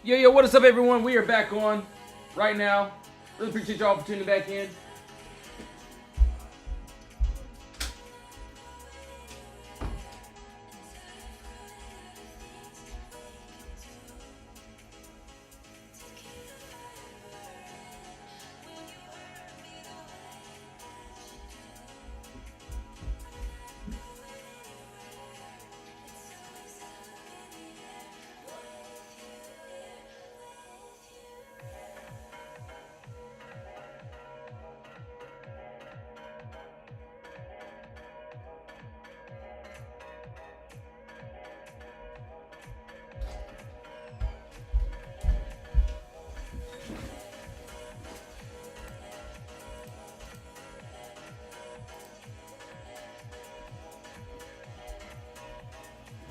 Yo, what is up, everyone? We are back on right now. Really appreciate y'all for tuning back in.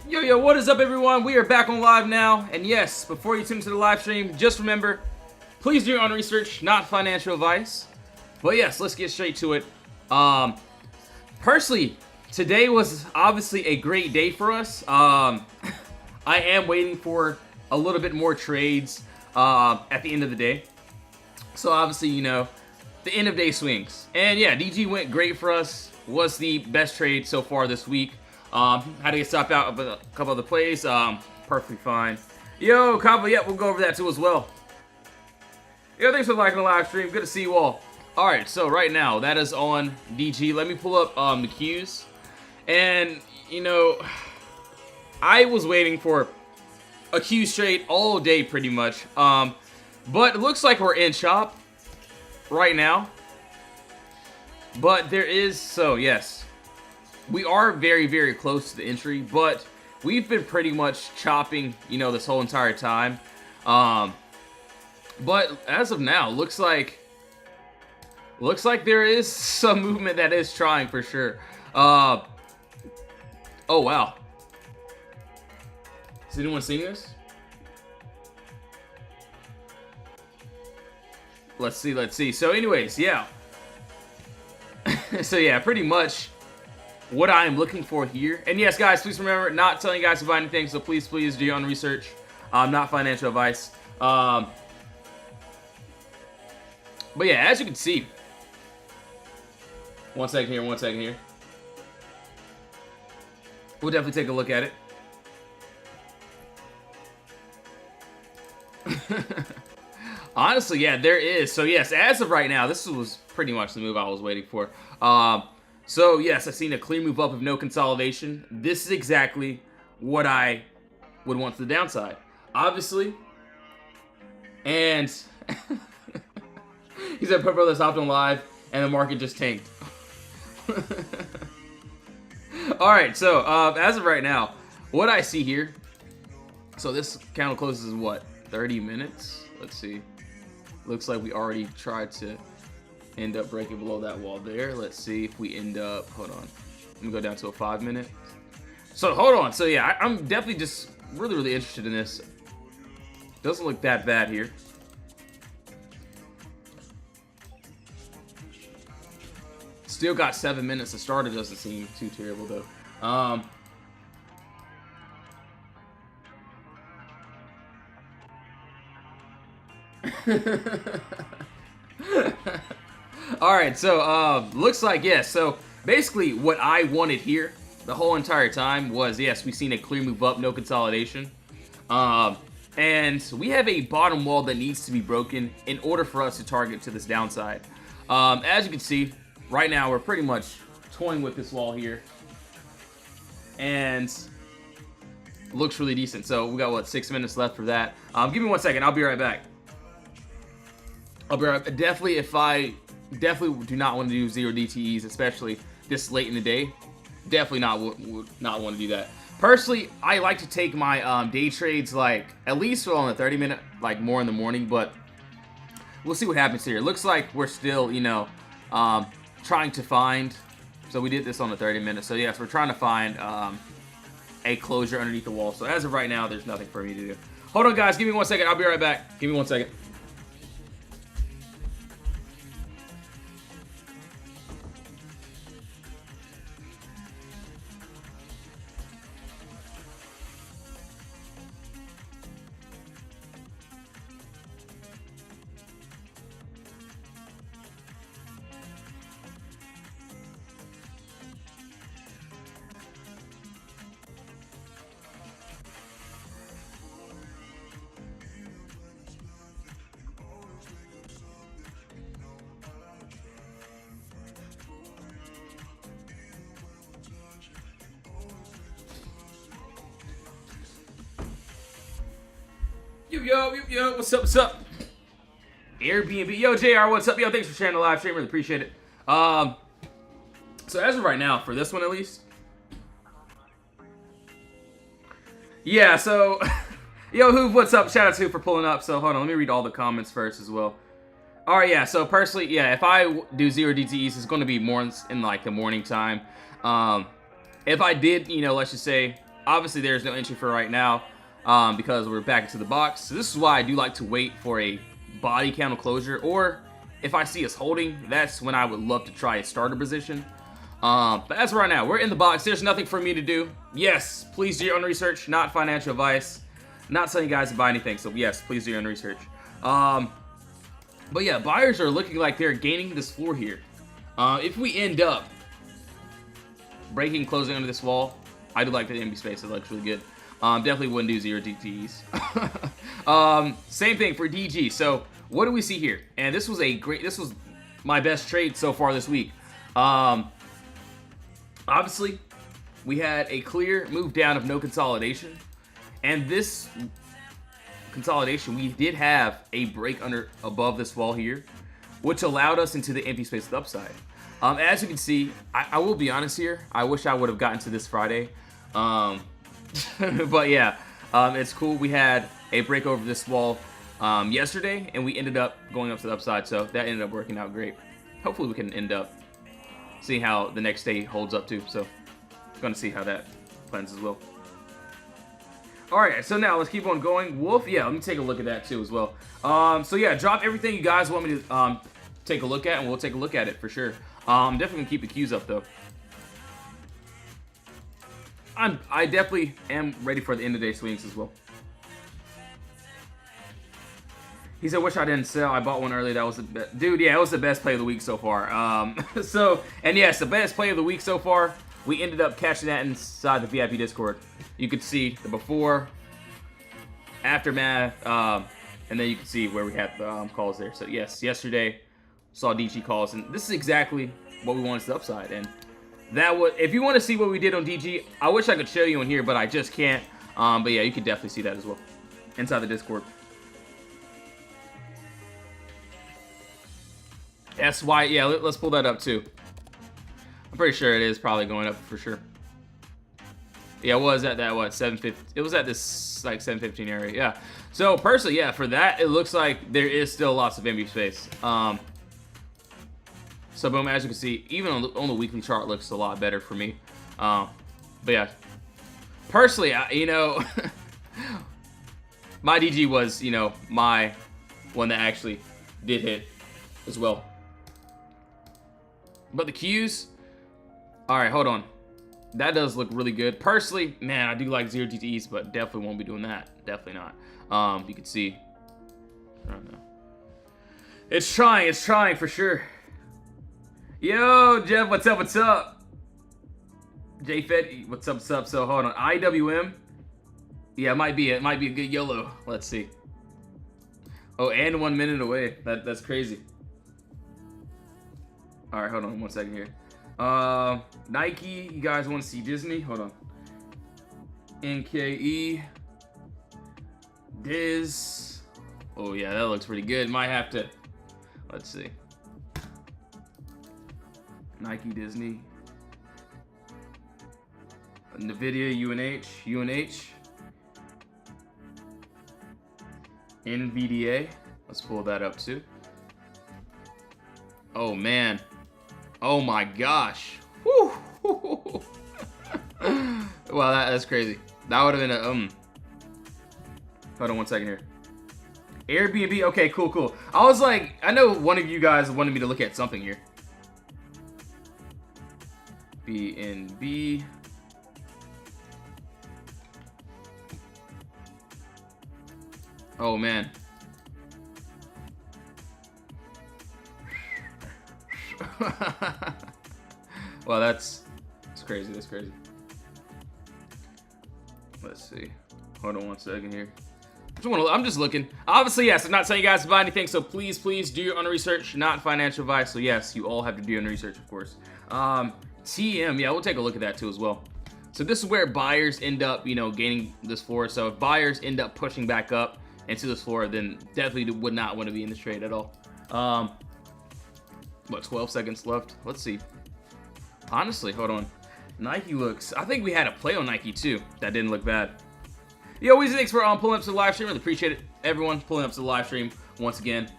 Yo, what is up, everyone? We are back on live now. And yes, before you tune into the live stream, just remember, please do your own research, not financial advice. But yes, let's get straight to it. Personally, today was obviously a great day for us. I am waiting for a little bit more trades at the end of the day. So obviously, you know, the end of day swings. And yeah, DG went great for us. Was the best trade so far this week. Had to get stopped out of a couple other plays. Perfectly fine. Yo, Combo, yeah, we'll go over that too as well. Yo, thanks for liking the live stream. Good to see you all. Alright, so right now, that is on DG. Let me pull up the cues. And, you know, I was waiting for a Q straight all day pretty much. But it looks like we're in chop right now. But there is, so yes. We are very, very close to the entry, but we've been pretty much chopping, you know, this whole entire time. But as of now, looks like there is some movement that is trying for sure. Oh wow. Has anyone seen this? Let's see. So anyways, yeah. So yeah, pretty much what I am looking for here. And yes, guys, please remember, not telling you guys to buy anything, so please do your own research. Not financial advice. But yeah, as you can see, one second here. We'll definitely take a look at it. Honestly, yeah, there is. So yes, as of right now, this was pretty much the move I was waiting for. So yes, I've seen a clear move up of no consolidation. This is exactly what I would want to the downside, obviously. And he said, "Put Brothers hopped on live, and the market just tanked." All right, so as of right now, what I see here. So this candle closes in what, 30 minutes? Let's see. Looks like we already tried to end up breaking below that wall there. Let's see if we end up, hold on, let me go down to a 5 minute. So hold on, so yeah, I'm definitely just really interested in this. Doesn't look that bad here. Still got 7 minutes to start. It doesn't seem too terrible though. Alright, so looks like, yes, so basically what I wanted here the whole entire time was, yes, we've seen a clear move up, no consolidation. And we have a bottom wall that needs to be broken in order for us to target to this downside. As you can see, right now we're pretty much toying with this wall here. And looks really decent. So we got, what, 6 minutes left for that. Give me 1 second, I'll be right back. Definitely do not want to do zero DTEs, especially this late in the day. Definitely would not want to do that. Personally, I like to take my day trades like at least on a 30-minute, like more in the morning, but we'll see what happens here. It looks like we're still, you know, trying to find. So we did this on the 30 minutes. So yes, we're trying to find a closure underneath the wall. So as of right now, there's nothing for me to do. Hold on, guys. Give me 1 second. I'll be right back. Give me 1 second. Yo, what's up, what's up? Airbnb, yo, JR, what's up? Yo, thanks for sharing the live stream, really appreciate it. So as of right now, for this one at least, yeah, so, yo, Hoove, what's up? Shout out to Hoove for pulling up. So hold on, let me read all the comments first as well. All right, yeah, so personally, yeah, if I do 0 DTEs, it's going to be more in like the morning time. If I did, you know, let's just say, obviously there's no entry for right now because we're back into the box. So this is why I do like to wait for a body candle closure, or if I see us holding, that's when I would love to try a starter position. But as of right now, we're in the box. There's nothing for me to do. Yes, please do your own research, not financial advice. Not telling you guys to buy anything, so yes, please do your own research. But yeah, buyers are looking like they're gaining this floor here. If we end up breaking, closing under this wall, I do like the MB space. It looks really good. Definitely wouldn't do 0 DTEs. Same thing for DG. So what do we see here? And this was my best trade so far this week. Obviously, we had a clear move down of no consolidation. And this consolidation, we did have a break above this wall here, which allowed us into the empty space to the upside. As you can see, I will be honest here, I wish I would have gotten to this Friday. But yeah, it's cool. We had a break over this wall yesterday, and we ended up going up to the upside, so that ended up working out great. Hopefully we can end up seeing how the next day holds up too, so I'm going to see how that plans as well. Alright, so now let's keep on going. Wolf, yeah, let me take a look at that too as well. So yeah, drop everything you guys want me to take a look at, and we'll take a look at it for sure. Definitely gonna keep the queues up though. I definitely am ready for the end of day swings as well. He said, wish I didn't sell. I bought one early. That was the best. Dude, yeah, it was the best play of the week so far. And yes, the best play of the week so far. We ended up catching that inside the VIP Discord. You could see the before, aftermath, and then you can see where we had the calls there. So yes, yesterday saw DG calls, and this is exactly what we wanted to the upside. And that was, if you want to see what we did on DG, I wish I could show you in here, but I just can't. But yeah, you can definitely see that as well inside the Discord. SY, yeah, let's pull that up too. I'm pretty sure it is probably going up for sure. Yeah, it was at that, what, 750. It was at this, like, 715 area, yeah. So, personally, yeah, for that, it looks like there is still lots of MB space. So, boom, as you can see, even on the weekly chart, looks a lot better for me. But, yeah. Personally, you know, my DG was, you know, my one that actually did hit as well. But the Qs, all right, hold on. That does look really good. Personally, man, I do like 0 DTEs, but definitely won't be doing that. Definitely not. You can see. I don't know. It's trying for sure. Yo, Jeff, what's up? What's up? JFed, what's up? What's up? So hold on. IWM. Yeah, it might be a good YOLO. Let's see. Oh, and 1 minute away. That's crazy. All right, hold on 1 second here. Nike, you guys want to see Disney? Hold on. NKE. Diz. Oh yeah, that looks pretty good. Might have to, let's see. Nike, Disney. Nvidia, UNH. NVDA. Let's pull that up too. Oh man. Oh my gosh. Whew. Wow, that's crazy. That would have been a Hold on 1 second here. Airbnb. Okay, cool. I was like, I know one of you guys wanted me to look at something here. BNB. Oh man. Well, that's crazy. That's crazy. Let's see. Hold on 1 second here. I'm just looking. Obviously, yes, I'm not telling you guys to buy anything, so please do your own research, not financial advice. So yes, you all have to do your own research, of course. TM, yeah, we'll take a look at that too as well. So this is where buyers end up, you know, gaining this floor. So if buyers end up pushing back up into this floor, then definitely would not want to be in this trade at all. What, 12 seconds left? Let's see. Honestly, hold on. Nike looks... I think we had a play on Nike, too. That didn't look bad. Yo, Weezy, thanks for pulling up to the live stream. Really appreciate it. Everyone pulling up to the live stream once again.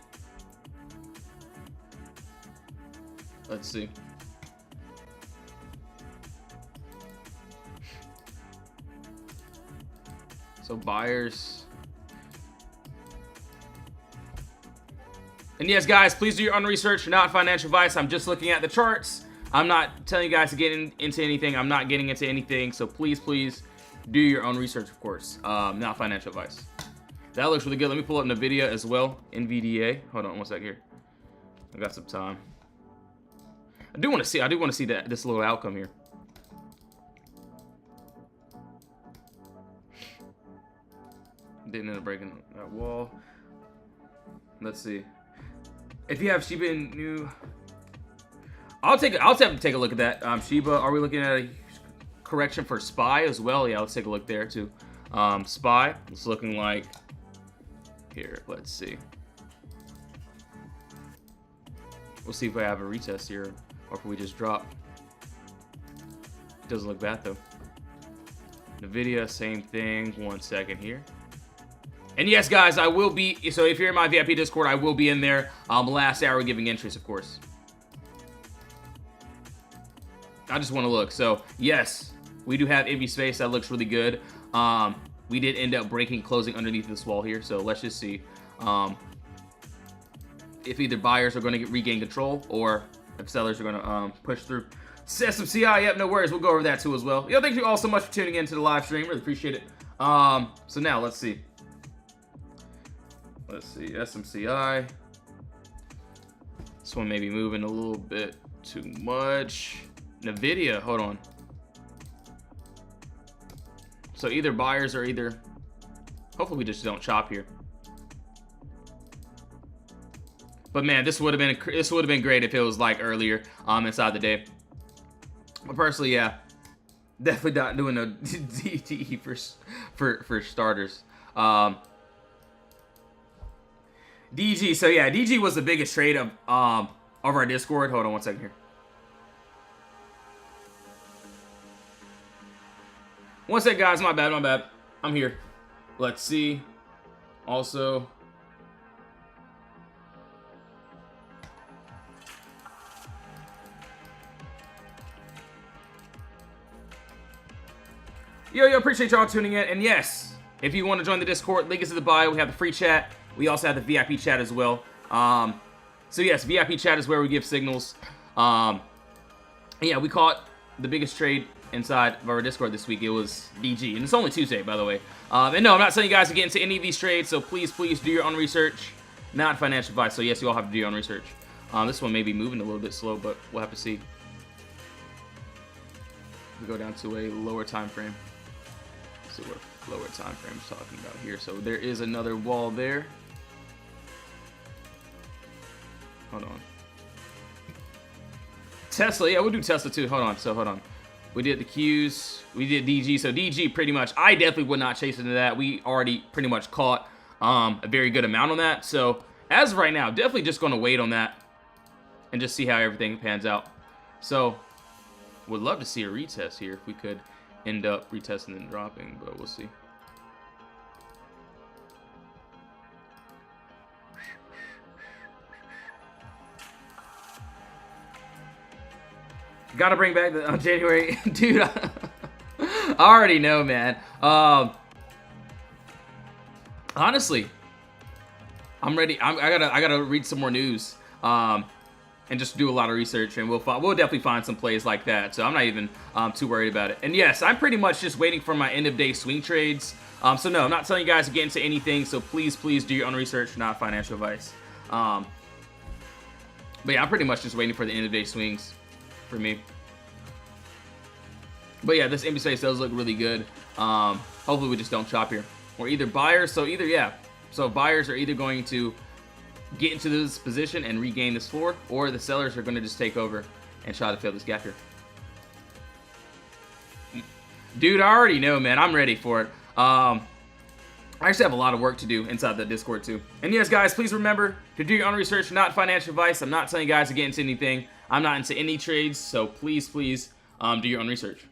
Let's see. So buyers. And yes, guys, please do your own research, not financial advice. I'm just looking at the charts. I'm not telling you guys to get into anything. I'm not getting into anything. So please, please do your own research, of course. Not financial advice. That looks really good. Let me pull up NVIDIA as well. NVDA. Hold on one sec here. I got some time. I do want to see this little outcome here. Didn't end up breaking that wall. Let's see. If you have Shiba Inu, I'll have to take a look at that. Shiba, are we looking at a correction for SPY as well? Yeah, let's take a look there too. SPY, it's looking like here. Let's see. We'll see if I have a retest here or if we just drop. Doesn't look bad though. NVIDIA, same thing. 1 second here. And yes, guys, I will be, so if you're in my VIP Discord, I will be in there last hour giving entries, of course. I just want to look. So, yes, we do have Envy Space. That looks really good. We did end up closing underneath this wall here. So, let's just see if either buyers are going to regain control or if sellers are going to push through. SMCI, yep, no worries. We'll go over that too as well. Yo, thank you all so much for tuning in to the live stream. Really appreciate it. So now, let's see. Let's see, SMCI. This one may be moving a little bit too much. NVIDIA, hold on. So either buyers or either... Hopefully we just don't chop here. But man, this would have been great if it was like earlier inside the day. But personally, yeah, definitely not doing no DTE for starters. DG, so yeah, DG was the biggest trade of our Discord. Hold on 1 second here. 1 sec, guys. My bad. I'm here. Let's see. Also, yo, appreciate y'all tuning in. And yes, if you want to join the Discord, link is in the bio. We have the free chat. We also have the VIP chat as well. So yes, VIP chat is where we give signals. Yeah, we caught the biggest trade inside of our Discord this week. It was DG, and it's only Tuesday, by the way. And no, I'm not telling you guys to get into any of these trades, so please do your own research. Not financial advice, so yes, you all have to do your own research. This one may be moving a little bit slow, but we'll have to see. We go down to a lower time frame. So what lower time frame is talking about here. So there is another wall there. Hold on. Tesla, yeah, we'll do Tesla too. Hold on. We did the Qs, we did DG. So DG pretty much, I definitely would not chase into that. We already pretty much caught a very good amount on that. So as of right now, definitely just going to wait on that and just see how everything pans out. So would love to see a retest here if we could end up retesting and dropping, but we'll see. Gotta bring back the January, dude. I already know, man. Honestly, I'm ready. I gotta read some more news, and just do a lot of research, and we'll definitely find some plays like that. So I'm not even too worried about it. And yes, I'm pretty much just waiting for my end of day swing trades. So no, I'm not telling you guys to get into anything. So please do your own research, not financial advice. But yeah, I'm pretty much just waiting for the end of day swings for me. But yeah, this Envy Space does look really good. Hopefully we just don't chop here. We're either buyers, so buyers are either going to get into this position and regain this floor, or the sellers are going to just take over and try to fill this gap here. Dude, I already know, man. I'm ready for it. I actually have a lot of work to do inside the Discord too. And yes, guys, please remember to do your own research, not financial advice. I'm not telling you guys to get into anything. I'm not into any trades, so please do your own research.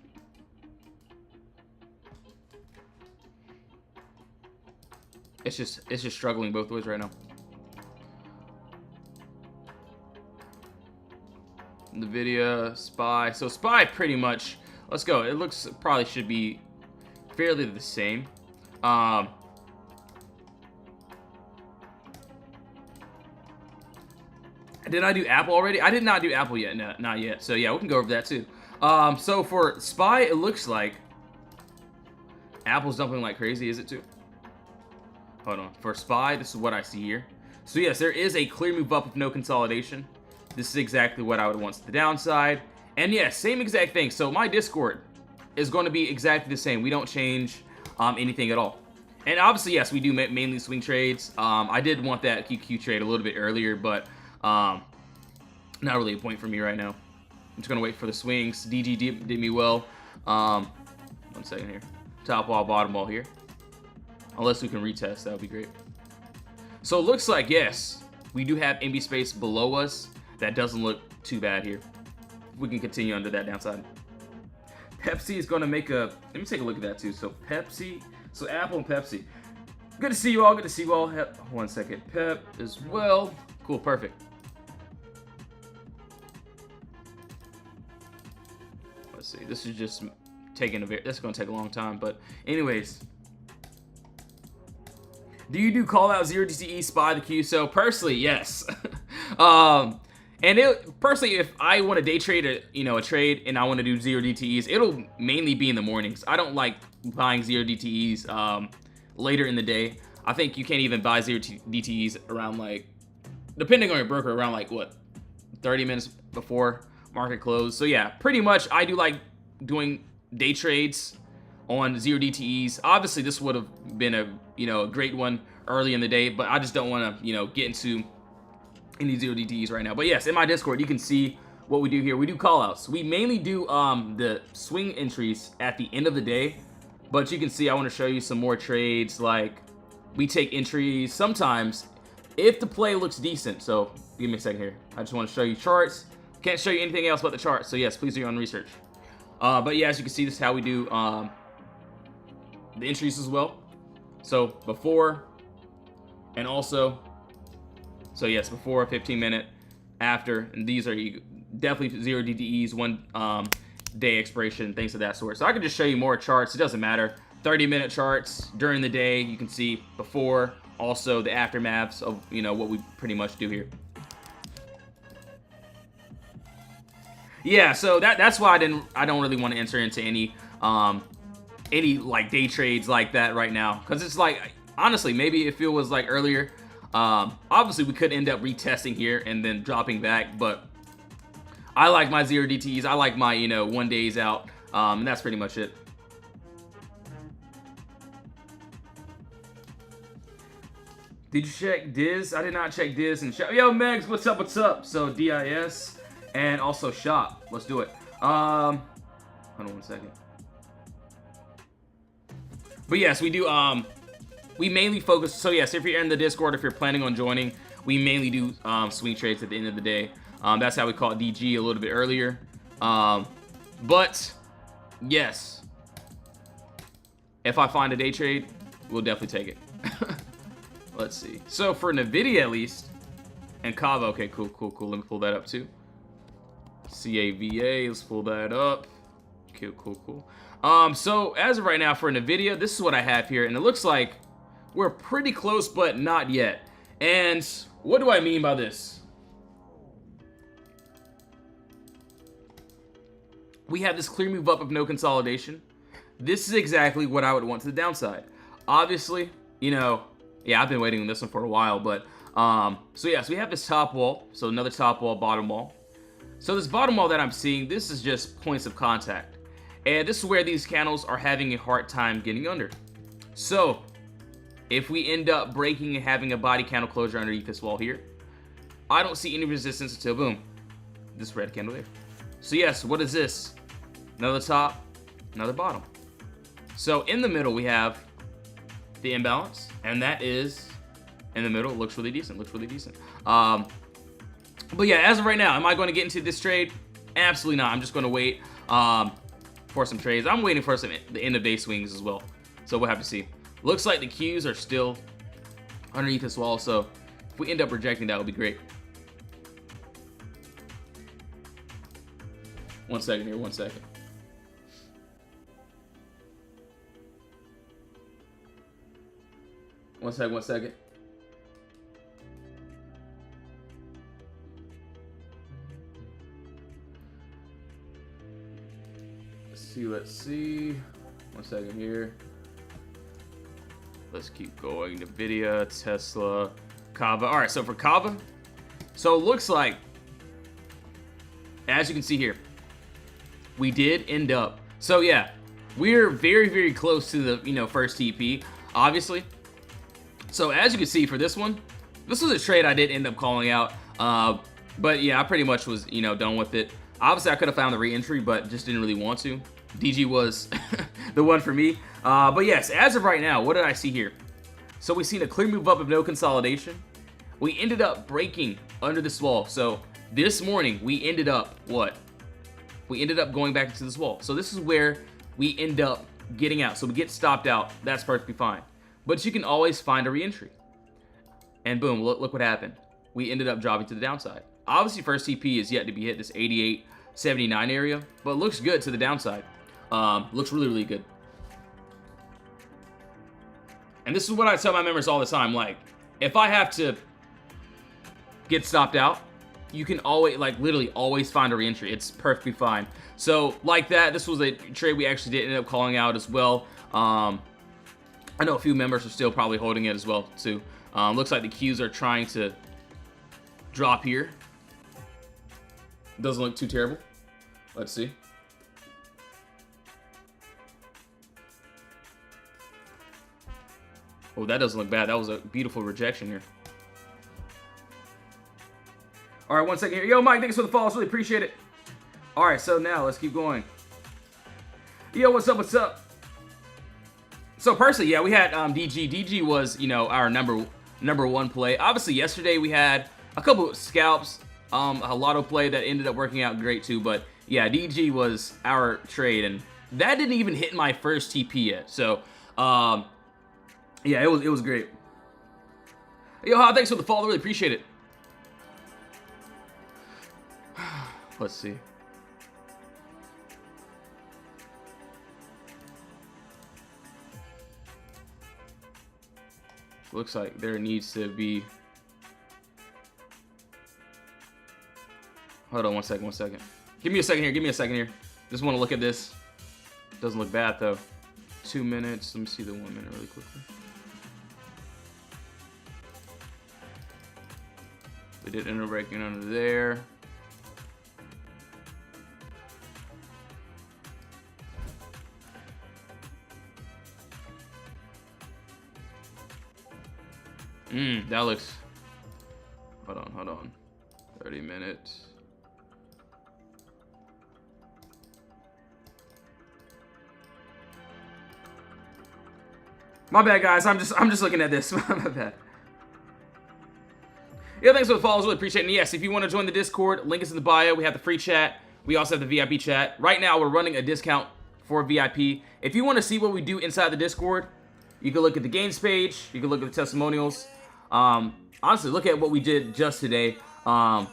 It's just struggling both ways right now. NVIDIA, SPY. So SPY pretty much, let's go. It looks probably should be fairly the same. Did I do Apple already? I did not do Apple yet. No, not yet. So yeah, we can go over that too. So for SPY, it looks like Apple's dumping like crazy. Is it too? Hold on. For SPY, this is what I see here. So yes, there is a clear move up with no consolidation. This is exactly what I would want to the downside. And yes, same exact thing. So my Discord is going to be exactly the same. We don't change anything at all. And obviously, yes, we do mainly swing trades. I did want that QQ trade a little bit earlier, but not really a point for me right now. I'm just gonna wait for the swings. DG did me well. 1 second here. Top wall, bottom wall here. Unless we can retest, that would be great. So it looks like, yes, we do have MB space below us. That doesn't look too bad here. We can continue under that downside. Pepsi is gonna make a, let me take a look at that too. So Pepsi, so Apple and Pepsi. Good to see you all, good to see you all. 1 second, Pep as well. Cool, perfect. Let's see, this is just taking this is gonna take a long time, but anyways. Do you do call out 0 DTE, SPY, the Q? So personally, yes. And personally, if I want to day trade a trade and I want to do 0 DTEs, it'll mainly be in the mornings. I don't like buying 0 DTEs later in the day. I think you can't even buy 0 DTEs around, like, depending on your broker, around like what, 30 minutes before market close. So yeah, pretty much I do like doing day trades on 0 DTEs. Obviously, this would have been a great one early in the day, but I just don't want to get into any 0 DTEs right now. But yes, in my Discord, you can see what we do here. We do callouts. We mainly do the swing entries at the end of the day, but you can see I want to show you some more trades. Like, we take entries sometimes if the play looks decent. So give me a second here. I just want to show you charts. Can't show you anything else but the charts. So yes, please do your own research. But yeah, as you can see, this is how we do the entries as well. So before and also. So yes, before, 15-minute, after, and these are definitely 0 DTEs, 1 day expiration, things of that sort. So I can just show you more charts. It doesn't matter. 30-minute charts during the day. You can see before, also the aftermaths of what we pretty much do here. Yeah, so that's why I don't really want to enter into any like day trades like that right now, because it's like, honestly, maybe if it was like earlier. Obviously we could end up retesting here and then dropping back, but I like my 0 DTEs. I like my 1 days out, and that's pretty much it. Did you check Diz? I did not check Diz and Shop. Yo, Megs, what's up? What's up? So DIS and also Shop. Let's do it. Hold on 1 second. But yes, we do. We mainly focus. So yes, if you're in the Discord, if you're planning on joining, we mainly do swing trades at the end of the day. That's how we call it DG a little bit earlier. But yes, if I find a day trade, we'll definitely take it. Let's see. So for NVIDIA at least, and Kava, okay, cool. Let me pull that up too. CAVA, let's pull that up. Okay, cool. So as of right now for NVIDIA, this is what I have here, and it looks like we're pretty close, but not yet. And what do I mean by this? We have this clear move up of no consolidation. This is exactly what I would want to the downside. Obviously, yeah, I've been waiting on this one for a while, but so yes, we have this top wall. So another top wall, bottom wall. So this bottom wall that I'm seeing, this is just points of contact. And this is where these candles are having a hard time getting under. So if we end up breaking and having a body candle closure underneath this wall here, I don't see any resistance until boom, this red candle there. So yes, what is this? Another top, another bottom. So in the middle we have the imbalance, and that is in the middle. It looks really decent. Looks really decent. But yeah, as of right now, am I going to get into this trade? Absolutely not. I'm just going to wait for some trades. I'm waiting for the end of day swings as well. So we'll have to see. Looks like the Qs are still underneath this wall. So if we end up rejecting, that would be great. One second here. 1 second. One second. Let's see. 1 second here. Let's keep going. NVIDIA, Tesla, Kava. All right, so for Kava, so it looks like, as you can see here, we did end up. So yeah, we're very, very close to the first TP, obviously. So as you can see for this one, this was a trade I did end up calling out. But yeah, I pretty much was done with it. Obviously, I could have found the re-entry, but just didn't really want to. DG was the one for me. But yes, as of right now, what did I see here? So we seen a clear move up of no consolidation. We ended up breaking under this wall. So this morning, we ended up what? We ended up going back into this wall. So this is where we end up getting out. So we get stopped out. That's perfectly fine. But you can always find a re-entry. And boom, look what happened. We ended up dropping to the downside. Obviously, first TP is yet to be hit, this 88.79 area. But it looks good to the downside. Looks really, really good. And this is what I tell my members all the time. Like, if I have to get stopped out, you can always, like, literally always find a re-entry. It's perfectly fine. So, like that, this was a trade we actually did end up calling out as well. I know a few members are still probably holding it as well, too. Looks like the Qs are trying to drop here. Doesn't look too terrible. Let's see. Oh, that doesn't look bad. That was a beautiful rejection here. All right, 1 second here. Yo, Mike, thanks for the follows. Really appreciate it. All right, so now let's keep going. Yo, what's up? What's up? So personally, yeah, we had DG. DG was, our number one play. Obviously, yesterday we had a couple of scalps, a lotto play that ended up working out great too. But yeah, DG was our trade, and that didn't even hit my first TP yet. So yeah, it was great. Yo, Ha, thanks for the follow. Really appreciate it. Let's see. Looks like there needs to be. Hold on 1 second, 1 second. Give me a second here. Just want to look at this. Doesn't look bad though. 2 minutes. Let me see the 1 minute really quickly. We did end up breaking under there. That looks. Hold on. 30 minutes. My bad, guys. I'm just looking at this. My bad. Yeah, thanks for the follows. Really appreciate it. And yes, if you want to join the Discord, link is in the bio. We have the free chat. We also have the VIP chat. Right now, we're running a discount for VIP. If you want to see what we do inside the Discord, you can look at the games page. You can look at the testimonials. Honestly, look at what we did just today. Yeah,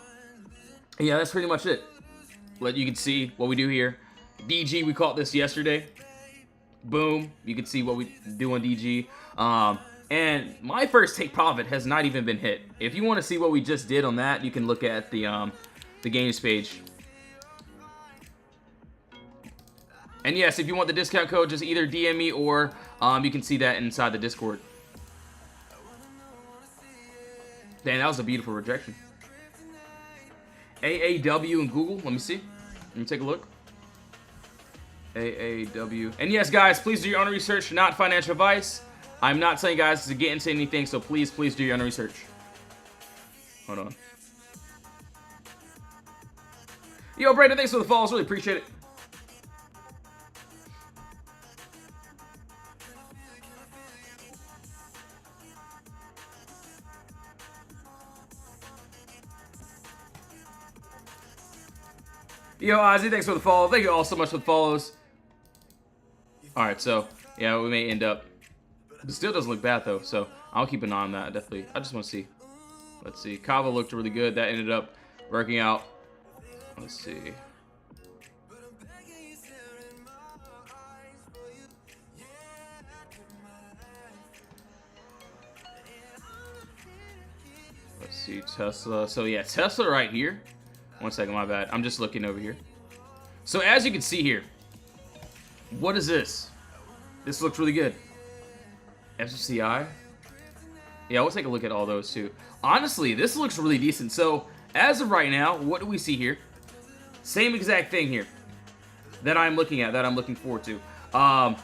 that's pretty much it. You can see what we do here. DG, we caught this yesterday. Boom. You can see what we do on DG. And my first take profit has not even been hit. If you want to see what we just did on that, you can look at the games page. And yes, if you want the discount code, just either DM me or you can see that inside the Discord. Damn, that was a beautiful rejection. AAW and Google. Let me see. Let me take a look. AAW. And yes, guys, please do your own research, not financial advice. I'm not telling you guys to get into anything, so please do your own research. Hold on. Yo, Brandon, thanks for the follows. Really appreciate it. Yo, Ozzy, thanks for the follow. Thank you all so much for the follows. Alright, so, yeah, we may end up... It still doesn't look bad, though, so I'll keep an eye on that, definitely. I just want to see. Let's see. Kava looked really good. That ended up working out. Let's see. Let's see, Tesla. So, yeah, Tesla right here. One second, my bad. I'm just looking over here. So, as you can see here, what is this? This looks really good. FCI. Yeah, we'll take a look at all those too. Honestly, this looks really decent. So, as of right now, what do we see here? Same exact thing here that I'm looking at, that I'm looking forward to. And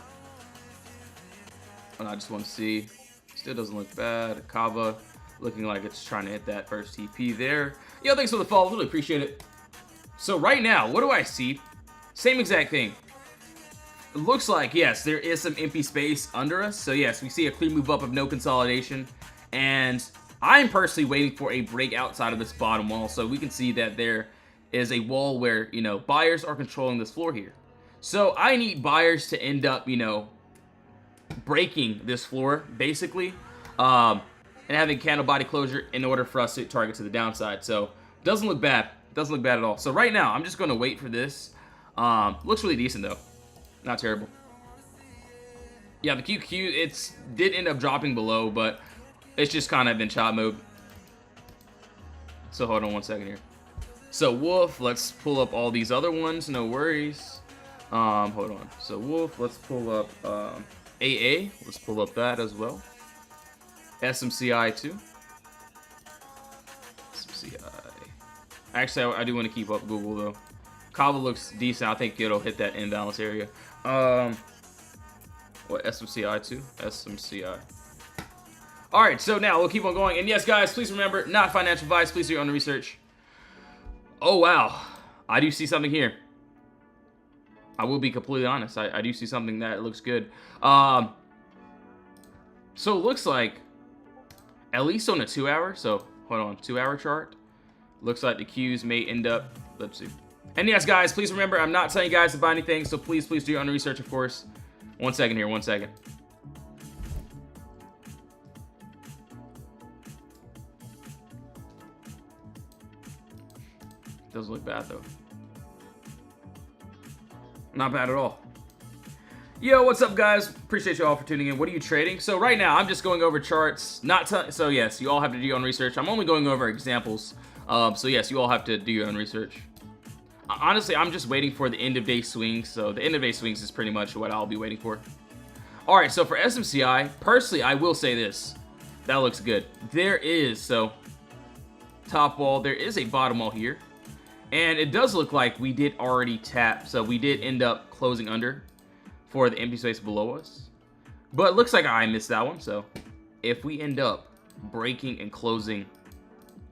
I just want to see. Still doesn't look bad. Kava looking like it's trying to hit that first TP there. Yo, thanks for the follow. Really appreciate it. So, right now, what do I see? Same exact thing. It looks like, yes, there is some empty space under us. So, yes, we see a clear move up of no consolidation. And I'm personally waiting for a break outside of this bottom wall. So, we can see that there is a wall where, you know, buyers are controlling this floor here. So, I need buyers to end up, you know, breaking this floor, basically. And having candle body closure in order for us to target to the downside. So, doesn't look bad. Doesn't look bad at all. So, right now, I'm just going to wait for this. Looks really decent, though. Not terrible. Yeah, the QQ, did end up dropping below, but it's just kind of in chop mode. So hold on one second here. So Wolf, let's pull up all these other ones. No worries. Hold on. So Wolf, let's pull up AA. Let's pull up that as well. SMCI too. SMCI. Actually, I do want to keep up Google though. Kava looks decent. I think it'll hit that imbalance area. What, SMCI too? SMCI. Alright, so now we'll keep on going. And yes, guys, please remember, not financial advice. Please do your own research. Oh, wow. I do see something here. I will be completely honest. I do see something that looks good. So it looks like, at least on a 2-hour, so hold on, 2-hour chart, looks like the Qs may end up, let's see. And yes, guys, please remember, I'm not telling you guys to buy anything, so please do your own research, of course. One second here, one second. Doesn't look bad, though. Not bad at all. Yo, what's up, guys? Appreciate you all for tuning in. What are you trading? So right now, I'm just going over charts. So yes, you all have to do your own research. I'm only going over examples. So yes, you all have to do your own research. Honestly, I'm just waiting for the end of day swings. So the end of day swings is pretty much what I'll be waiting for. All right, so for SMCI, personally, I will say this. That looks good. There is, so top wall, there is a bottom wall here. And it does look like we did already tap. So we did end up closing under for the empty space below us. But it looks like I missed that one. So if we end up breaking and closing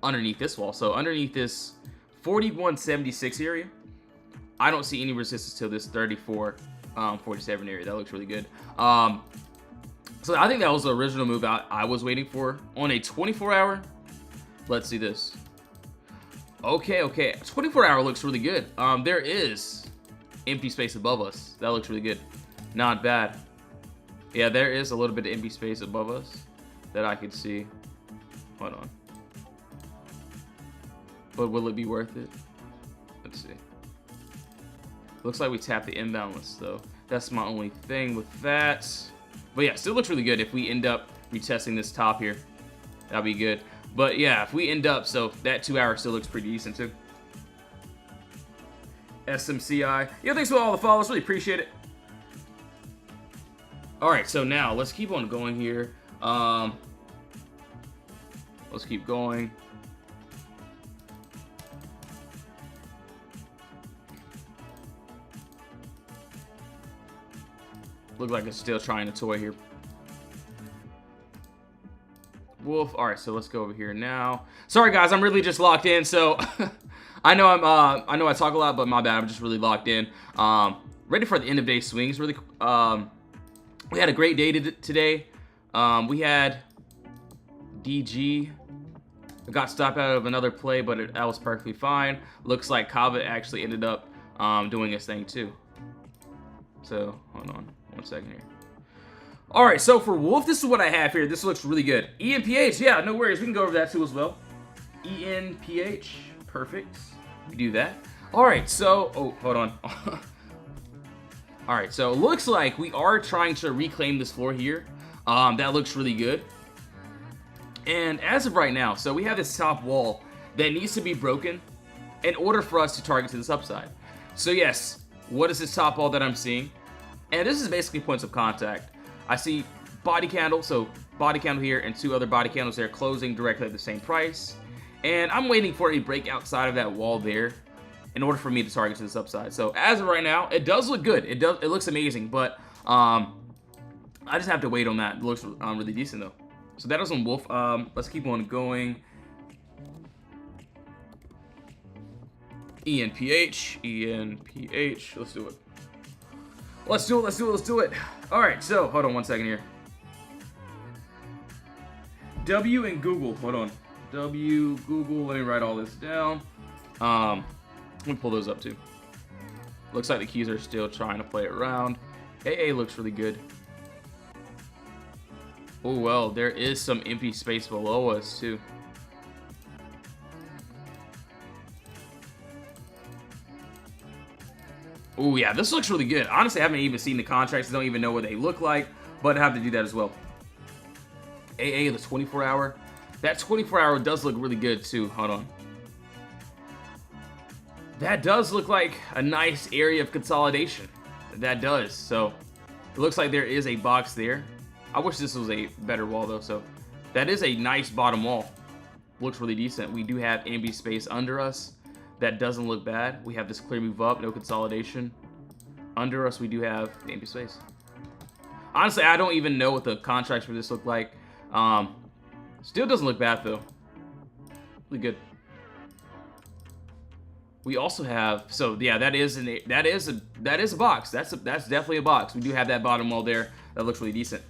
underneath this wall, so underneath this 4176 area, I don't see any resistance to this 3447 area. That looks really good. So I think that was the original move I was waiting for on a 24-hour. Let's see this. Okay, 24-hour looks really good. There is empty space above us. That looks really good. Not bad. Yeah, there is a little bit of empty space above us that I could see. Hold on. But will it be worth it? Let's see. Looks like we tapped the imbalance, though. That's my only thing with that. But yeah, still looks really good if we end up retesting this top here. That'll be good. But yeah, if we end up, so that 2-hour still looks pretty decent too. SMCI. Yo, thanks for all the follows. Really appreciate it. Alright, so now let's keep on going here. Let's keep going. Look like it's still trying to toy here. Wolf. All right, so let's go over here now. Sorry, guys, I'm really just locked in. So I know I talk a lot, but my bad. I'm just really locked in. Ready for the end of day swings. Really, we had a great day today. We had DG. Got stopped out of another play, but that was perfectly fine. Looks like Kava actually ended up doing its thing too. So hold on 1 second here. All right, so for Wolf, this is what I have here. This looks really good. ENPH, yeah, no worries. We can go over that too as well. ENPH, perfect. We do that. All right, so, oh, hold on. All right, so it looks like we are trying to reclaim this floor here. That looks really good. And as of right now, so we have this top wall that needs to be broken in order for us to target to this upside. So yes, what is this top wall that I'm seeing? And this is basically points of contact. I see body candle, so body candle here and 2 other body candles there closing directly at the same price. And I'm waiting for a break outside of that wall there in order for me to target to this upside. So as of right now, it does look good. It looks amazing, but I just have to wait on that. It looks really decent though. So that is on Wolf. Let's keep on going. ENPH, ENPH. Let's do it. Let's do it, let's do it, let's do it. All right, so hold on 1 second here. W and Google, hold on. W, Google, let me write all this down. Let me pull those up too. Looks like the keys are still trying to play around. AA looks really good. Oh well, there is some empty space below us too. Oh yeah, this looks really good. Honestly, I haven't even seen the contracts. I don't even know what they look like, but I have to do that as well. AA, the 24-hour. That 24-hour does look really good too. Hold on. That does look like a nice area of consolidation. That does. So it looks like there is a box there. I wish this was a better wall though. So that is a nice bottom wall. Looks really decent. We do have ambi space under us. That doesn't look bad. We have this clear move up, no consolidation. Under us, we do have the ambi space. Honestly, I don't even know what the contracts for this look like. Still doesn't look bad though. Really good. We also have, so yeah, that is a box. That's definitely a box. We do have that bottom wall there. That looks really decent.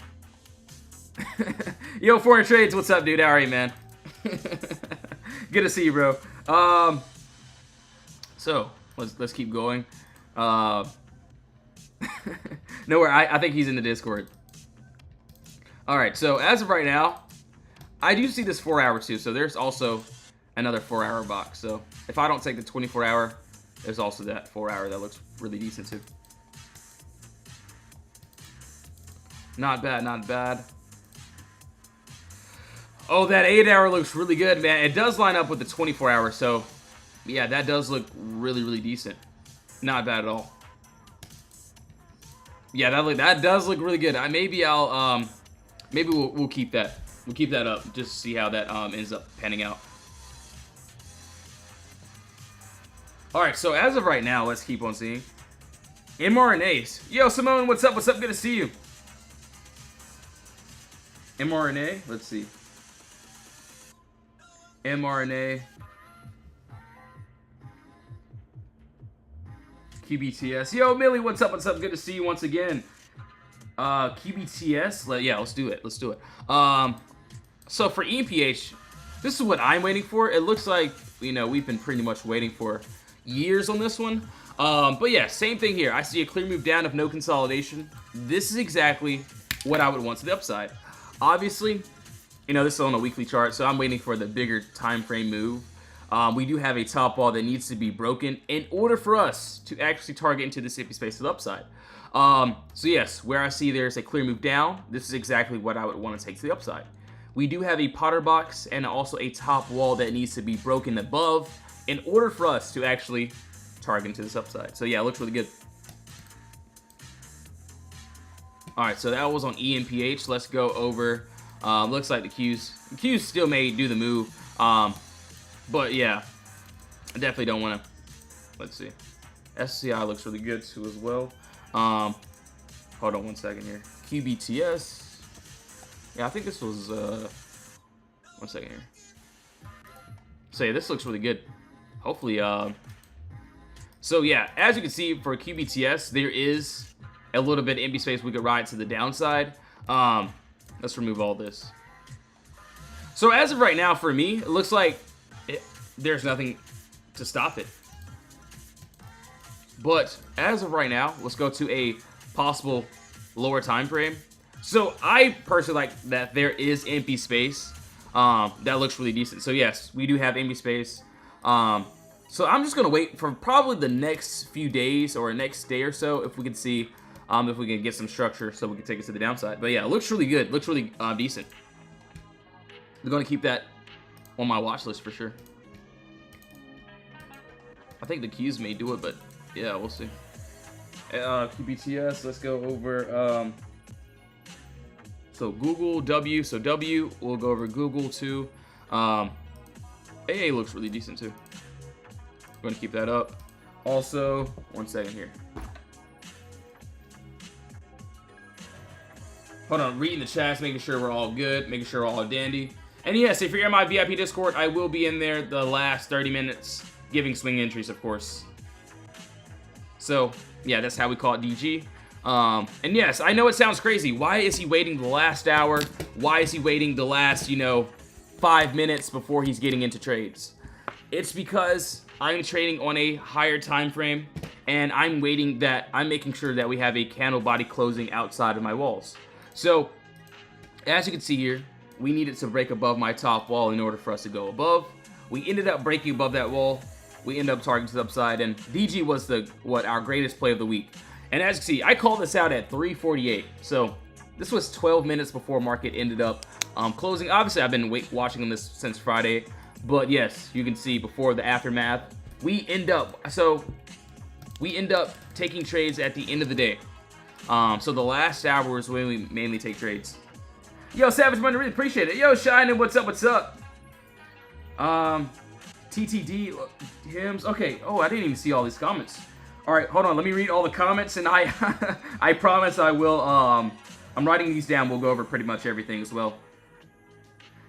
Yo, Foreign Trades, what's up, dude? How are you, man? Good to see you, bro. So let's keep going. Nowhere. I think he's in the Discord. All right. So as of right now, I do see this 4-hour too. So there's also another 4-hour box. So if I don't take the 24-hour, there's also that 4-hour that looks really decent too. Not bad. Not bad. Oh, that 8-hour looks really good, man. It does line up with the 24-hour. So yeah, that does look really, really decent. Not bad at all. Yeah, that does look really good. Maybe we'll keep that. We'll keep that up just to see how that ends up panning out. All right, so as of right now, let's keep on seeing mRNAs. Yo, Simone, what's up? What's up? Good to see you. mRNA. Let's see. mRNA. QBTS. Yo, Millie, what's up? What's up? Good to see you once again. QBTS. Yeah, let's do it. Let's do it. So for ENPH, this is what I'm waiting for. It looks like, you know, we've been pretty much waiting for years on this one. But yeah, same thing here. I see a clear move down of no consolidation. This is exactly what I would want to the upside. Obviously, you know, this is on a weekly chart, so I'm waiting for the bigger time frame move. We do have a top wall that needs to be broken in order for us to actually target into the empty space to the upside. So yes, where I see there's a clear move down, this is exactly what I would want to take to the upside. We do have a Potter box and also a top wall that needs to be broken above in order for us to actually target into this upside. So yeah, it looks really good. All right, so that was on ENPH. Let's go over. Looks like the Qs still may do the move. But yeah, I definitely don't want to. Let's see. SCI looks really good too as well. Hold on 1 second here. QBTS. Yeah, I think this was 1 second here. So yeah, this looks really good. Hopefully, so yeah, as you can see for QBTS, there is a little bit of empty space we could ride to the downside. Let's remove all this. So as of right now, for me, it looks like there's nothing to stop it. But as of right now, let's go to a possible lower time frame. So I personally like that there is empty space. That looks really decent. So yes, we do have empty space. So I'm just gonna wait for probably the next few days or next day or so if we can see if we can get some structure so we can take us to the downside. But yeah, it looks really good. Looks really decent. We're gonna keep that on my watch list for sure. I think the keys may do it, but yeah, we'll see. QBTS, let's go over, so Google, W, so W, we'll go over Google too. AA looks really decent too. I'm gonna keep that up. Also, 1 second here. Hold on, reading the chats, making sure we're all good, making sure we're all dandy. And yes, if you're in my VIP Discord, I will be in there the last 30 minutes giving swing entries, of course. So, yeah, that's how we call it DG. And yes, I know it sounds crazy. Why is he waiting the last hour? Why is he waiting the last, 5 minutes before he's getting into trades? It's because I'm trading on a higher time frame, and I'm making sure that we have a candle body closing outside of my walls. So, as you can see here, we needed to break above my top wall in order for us to go above. We ended up breaking above that wall. We ended up targeting to the upside, and DG was our greatest play of the week. And as you can see, I called this out at 3:48. So this was 12 minutes before market ended up closing. Obviously, I've been watching this since Friday, but yes, you can see before the aftermath, we end up taking trades at the end of the day. So the last hour is when we mainly take trades. Yo, Savage Money, really appreciate it. Yo, Shining, what's up? What's up? TTD hymns. Okay. Oh, I didn't even see all these comments. All right, hold on. Let me read all the comments, and I I promise I will. I'm writing these down. We'll go over pretty much everything as well.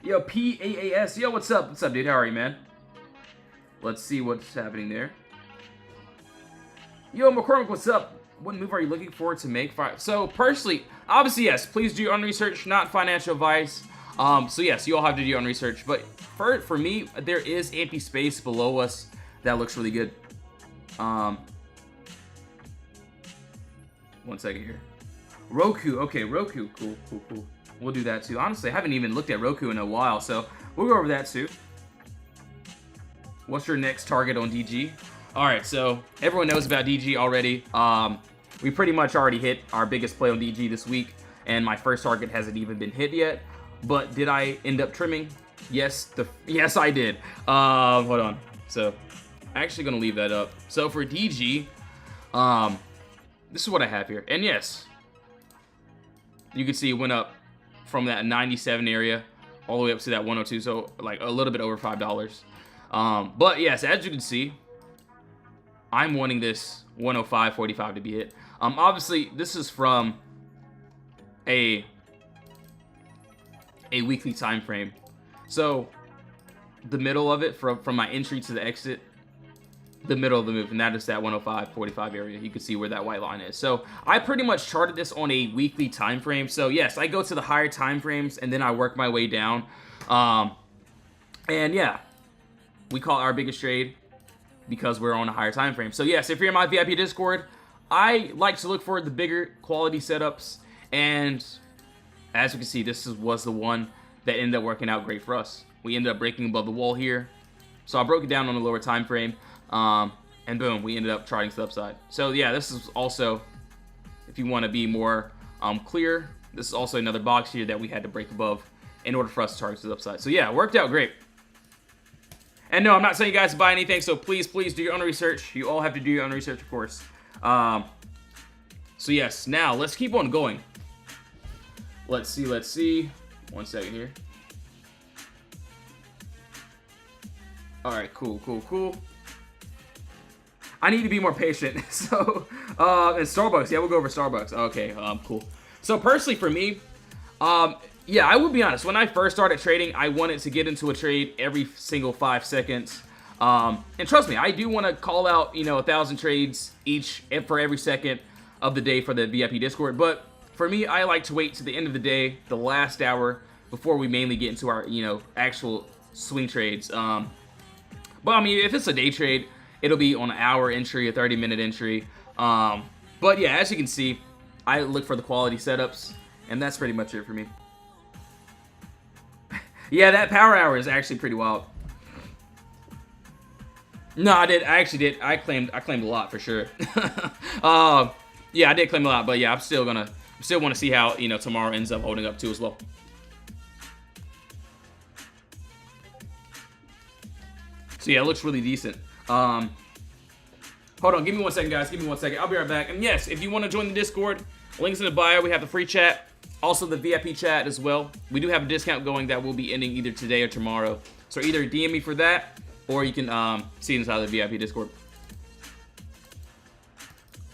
Yo, PAAS. Yo, what's up? What's up, dude? How are you, man? Let's see what's happening there. Yo, McCormick, what's up? What move are you looking forward to make? So personally, obviously, yes. Please do your own research, not financial advice. So yes, you all have to do your own research. But for me, there is empty space below us that looks really good. 1 second here. Roku, okay, Roku, cool. We'll do that too. Honestly, I haven't even looked at Roku in a while, so we'll go over that too. What's your next target on DG? All right, so everyone knows about DG already. We pretty much already hit our biggest play on DG this week, and my first target hasn't even been hit yet. But did I end up trimming? Yes, yes I did. Hold on. So, actually gonna leave that up. So for DG, this is what I have here. And yes, you can see it went up from that 97 area all the way up to that 102. So like a little bit over $5. But yes, as you can see, I'm wanting this 105.45 to be hit. Obviously, this is from a weekly time frame. So the middle of it, from my entry to the exit, the middle of the move, and that is that 105.45 area. You can see where that white line is. So I pretty much charted this on a weekly time frame. So yes, I go to the higher time frames and then I work my way down. And yeah, we call it our biggest trade because we're on a higher time frame. So yes, if you're in my VIP Discord, I like to look for the bigger quality setups, and as you can see, this was the one that ended up working out great for us. We ended up breaking above the wall here, so I broke it down on a lower time frame, and boom, we ended up charting to the upside. So yeah, this is also, if you want to be more clear, this is also another box here that we had to break above in order for us to target to the upside. So yeah, it worked out great. And no, I'm not saying you guys to buy anything, so please do your own research. You all have to do your own research, of course. So yes, now let's keep on going. Let's see. 1 second here. All right, cool. I need to be more patient. So, and Starbucks, yeah, we'll go over Starbucks. Okay, cool. So personally for me, yeah, I will be honest. When I first started trading, I wanted to get into a trade every single 5 seconds. And trust me, I do want to call out, 1,000 trades each for every second of the day for the VIP Discord. But for me, I like to wait to the end of the day, the last hour, before we mainly get into our, actual swing trades. But I mean, if it's a day trade it'll be on an hour entry, a 30-minute entry. But yeah, as you can see, I look for the quality setups, and that's pretty much it for me. Yeah, that power hour is actually pretty wild. No, I did. I actually did. I claimed a lot for sure. Yeah, I did claim a lot, but yeah, I'm still want to see how, you know, tomorrow ends up holding up too as well. So yeah, it looks really decent. Hold on, give me 1 second, guys. Give me 1 second. I'll be right back. And yes, if you want to join the Discord, links in the bio. We have the free chat, also the VIP chat as well. We do have a discount going that will be ending either today or tomorrow. So either DM me for that, or you can see it inside the VIP Discord.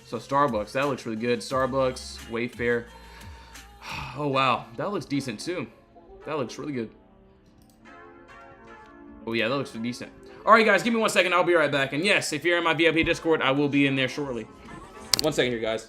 So Starbucks, that looks really good. Starbucks, Wayfair. Oh wow, that looks decent too. That looks really good. Oh yeah, that looks really decent. All right, guys, give me 1 second. I'll be right back. And yes, if you're in my VIP Discord, I will be in there shortly. 1 second here, guys.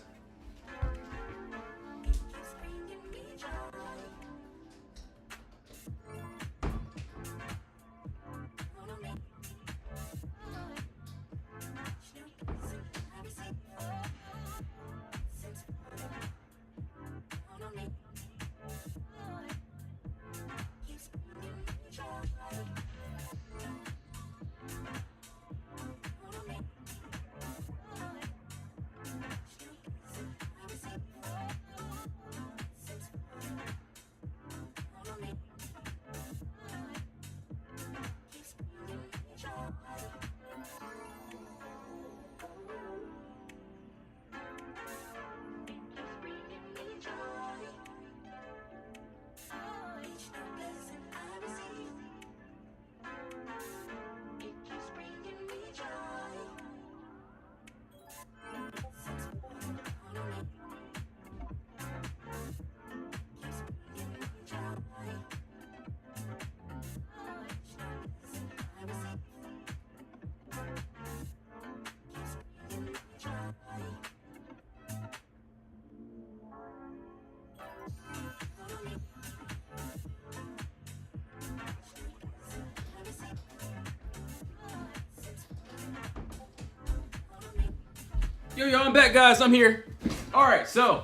Yo, I'm back, guys. I'm here. All right, so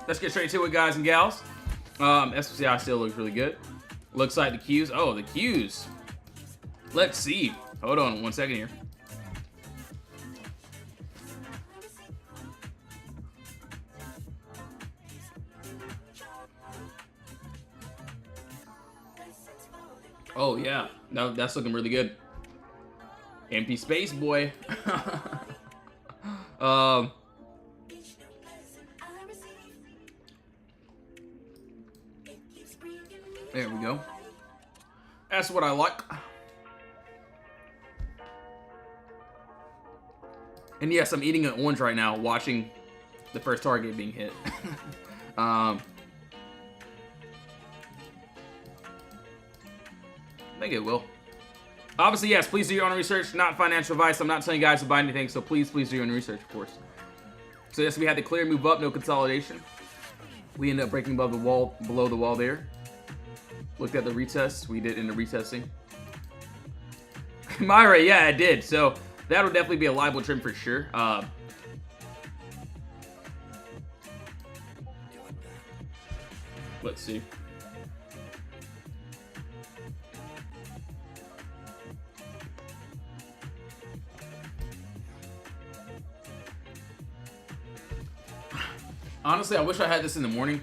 let's get straight to it, guys and gals. SPCI still looks really good. Looks like the cues. Oh, the cues. Let's see. Hold on 1 second here. Oh yeah, no, that's looking really good. Empty space, boy. There we go. That's what I like. And yes, I'm eating an orange right now, watching the first target being hit. I think it will. Obviously, yes, please do your own research, not financial advice. I'm not telling you guys to buy anything, so please do your own research, of course. So yes, we had the clear move up, no consolidation. We ended up breaking above the wall, below the wall there. Looked at the retest. We did end up retesting. Myra, yeah, I did. So that'll definitely be a liable trim for sure. Let's see. Honestly, I wish I had this in the morning.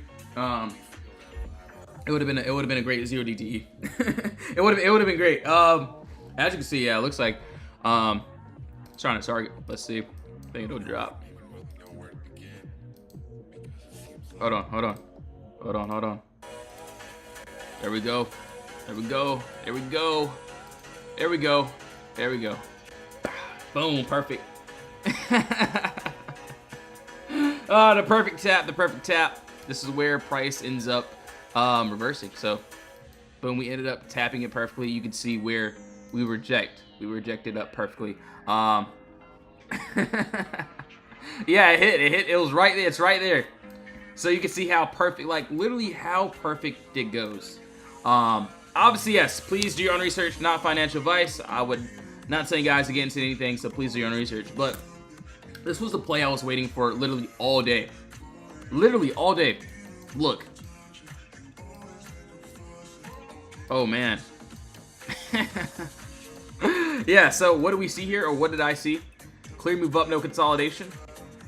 It would have been a great 0 DTE. it would have been great. As you can see, yeah, it looks like trying to target. Let's see. I think it'll drop. Hold on. There we go. Boom, perfect. The perfect tap. This is where price ends up reversing. So, boom, we ended up tapping it perfectly. You can see where we rejected up perfectly. Yeah, it hit. It was right there. It's right there. So you can see how perfect, like literally how perfect it goes. Obviously, yes, please do your own research, not financial advice. I would Not saying guys to get into anything, so please do your own research. But this was the play I was waiting for literally all day. Literally all day. Look. Oh, man. Yeah, so what do we see here, or what did I see? Clear move up, no consolidation.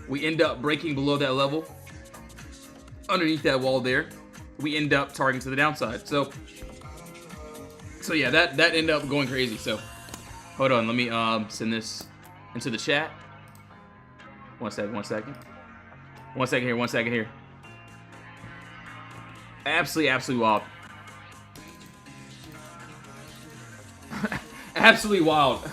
We end up breaking below that level. Underneath that wall there, we end up targeting to the downside. So yeah, that ended up going crazy. So hold on, let me send this into the chat. One second here. Absolutely wild. Absolutely wild.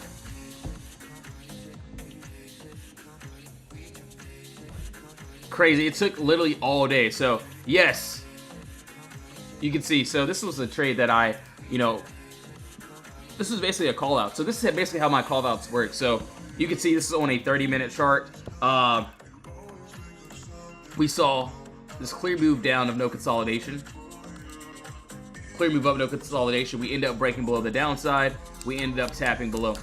Crazy. It took literally all day. So yes, you can see. So this was a trade that I, this is basically a call out. So this is basically how my call outs work. So you can see this is on a 30-minute chart. We saw this clear move down of no consolidation. Clear move up, no consolidation. We end up breaking below the downside. We ended up tapping below.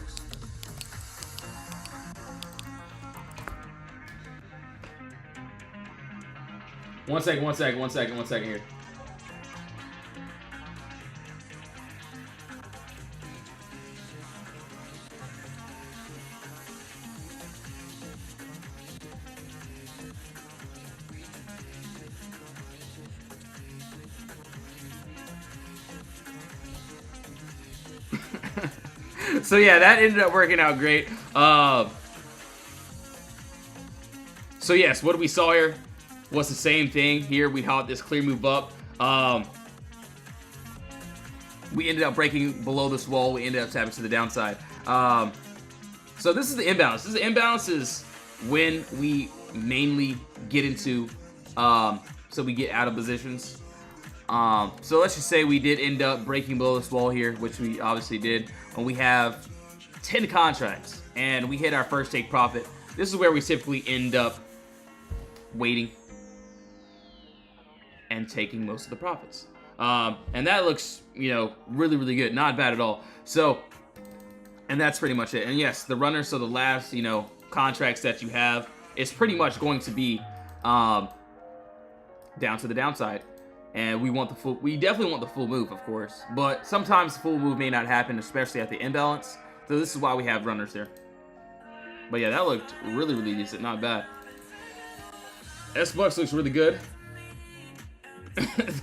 One second here. So yeah, that ended up working out great. So yes, what we saw here was the same thing. Here we had this clear move up. We ended up breaking below this wall. We ended up tapping to the downside. So this is the imbalance. The imbalance is when we mainly get into, so we get out of positions. So let's just say we did end up breaking below this wall here, which we obviously did. And we have 10 contracts and we hit our first take profit. This is where we typically end up waiting and taking most of the profits. And that looks, really good. Not bad at all. So, and that's pretty much it. And yes, the runner, so the last, contracts that you have is pretty much going to be down to the downside. And we definitely want the full move, of course. But sometimes the full move may not happen, especially at the imbalance. So this is why we have runners there. But yeah, that looked really decent. Not bad. S-Bucks looks really good.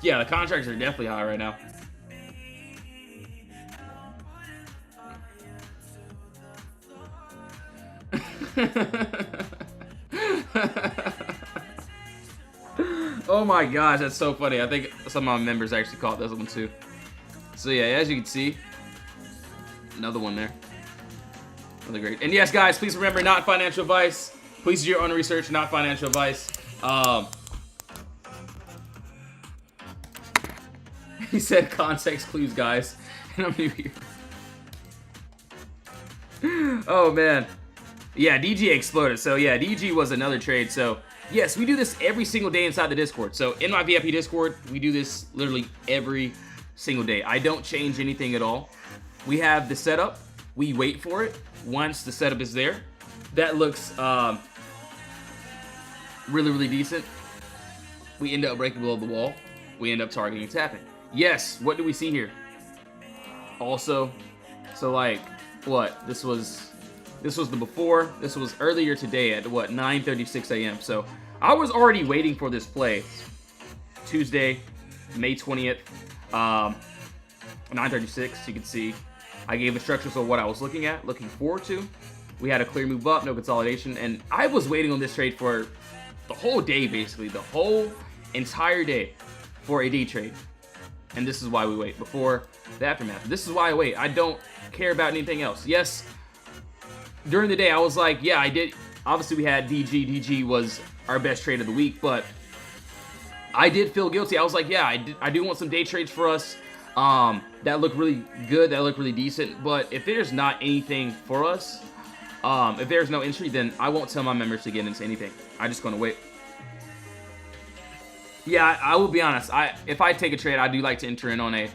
Yeah, the contracts are definitely high right now. Oh my gosh, that's so funny. I think some of my members actually caught this one too. So yeah, as you can see, another one there. Really great. And yes, guys, please remember, not financial advice. Please do your own research, not financial advice. He said context clues, guys. And I'm new here. Oh, man. Yeah, DG exploded. So, yeah, DG was another trade. So, yes, we do this every single day inside the Discord. So, in my VIP Discord, we do this literally every single day. I don't change anything at all. We have the setup. We wait for it. Once the setup is there, that looks really decent. We end up breaking below the wall. We end up targeting and tapping. Yes, what do we see here? Also, so like, what? This was the before. This was earlier today at, what, 9:36 a.m. So, I was already waiting for this play. Tuesday, May 20th, 9:36, you can see. I gave instructions on what I was looking forward to. We had a clear move up, no consolidation, and I was waiting on this trade for the whole day, basically. The whole entire day for a day trade. And this is why we wait before the aftermath. This is why I wait. I don't care about anything else. Yes, during the day, I was like, yeah, I did. Obviously, we had DG. DG was our best trade of the week, but I did feel guilty. I was like, yeah, I do want some day trades for us. That looked really good. That looked really decent. But if there's not anything for us, if there's no entry, then I won't tell my members to get into anything. I'm just going to wait. Yeah, I will be honest. If I take a trade, I do like to enter in on a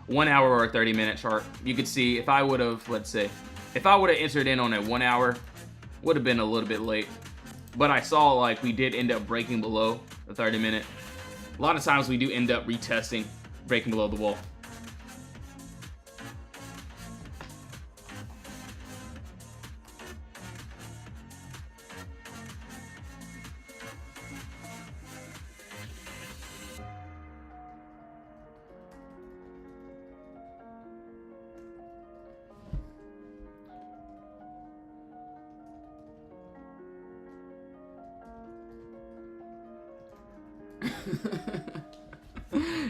1 hour or a 30-minute chart. You could see if I would have, let's say, If I would have entered in on a 1 hour, would have been a little bit late. But I saw like we did end up breaking below the 30-minute. A lot of times we do end up retesting, breaking below the wall.